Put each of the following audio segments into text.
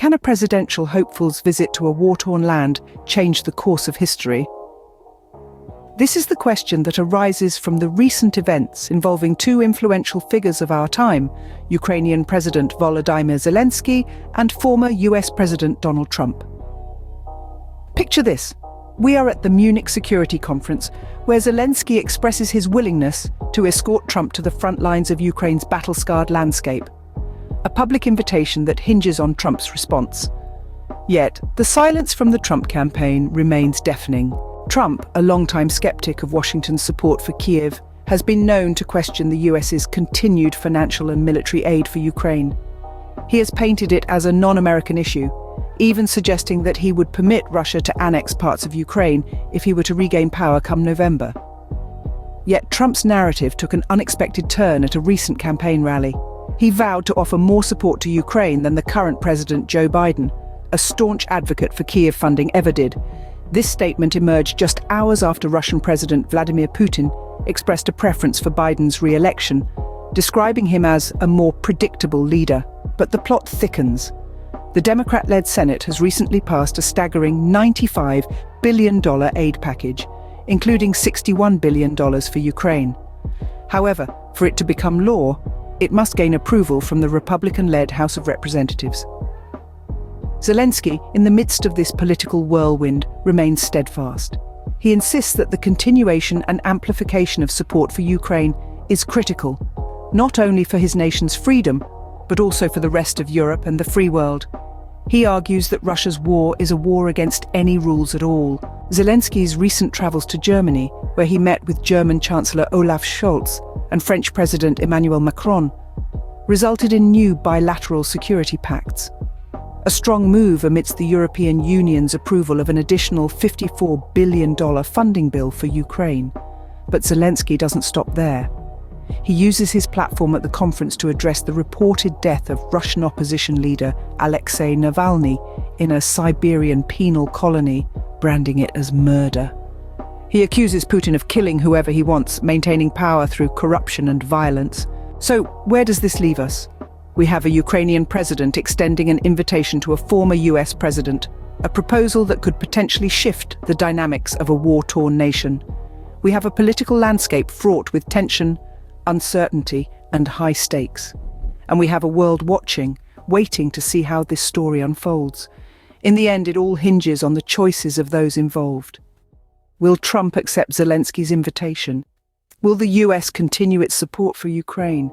Can a presidential hopeful's visit to a war-torn land change the course of history? This is the question that arises from the recent events involving two influential figures of our time, Ukrainian President Volodymyr Zelenskyy and former US President Donald Trump. Picture this. We are at the Munich Security Conference, where Zelenskyy expresses his willingness to escort Trump to the front lines of Ukraine's battle-scarred landscape, a public invitation that hinges on Trump's response. Yet, the silence from the Trump campaign remains deafening. Trump, a longtime skeptic of Washington's support for Kyiv, has been known to question the US's continued financial and military aid for Ukraine. He has painted it as a non-American issue, even suggesting that he would permit Russia to annex parts of Ukraine if he were to regain power come November. Yet Trump's narrative took an unexpected turn at a recent campaign rally. He vowed to offer more support to Ukraine than the current president Joe Biden, a staunch advocate for Kyiv funding, ever did. This statement emerged just hours after Russian President Vladimir Putin expressed a preference for Biden's re-election, describing him as a more predictable leader. But the plot thickens. The Democrat-led Senate has recently passed a staggering $95 billion aid package, including $61 billion for Ukraine. However, for it to become law, it must gain approval from the Republican-led House of Representatives. Zelenskyy, in the midst of this political whirlwind, remains steadfast. He insists that the continuation and amplification of support for Ukraine is critical, not only for his nation's freedom, but also for the rest of Europe and the free world. He argues that Russia's war is a war against any rules at all. Zelenskyy's recent travels to Germany, where he met with German Chancellor Olaf Scholz and French President Emmanuel Macron, resulted in new bilateral security pacts. A strong move amidst the European Union's approval of an additional $54 billion funding bill for Ukraine. But Zelenskyy doesn't stop there. He uses his platform at the conference to address the reported death of Russian opposition leader Alexei Navalny in a Siberian penal colony, branding it as murder. He accuses Putin of killing whoever he wants, maintaining power through corruption and violence. So, where does this leave us? We have a Ukrainian president extending an invitation to a former US president, a proposal that could potentially shift the dynamics of a war-torn nation. We have a political landscape fraught with tension, uncertainty, and high stakes. And we have a world watching, waiting to see how this story unfolds. In the end, it all hinges on the choices of those involved. Will Trump accept Zelenskyy's invitation? Will the US continue its support for Ukraine?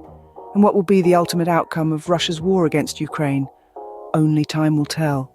And what will be the ultimate outcome of Russia's war against Ukraine? Only time will tell.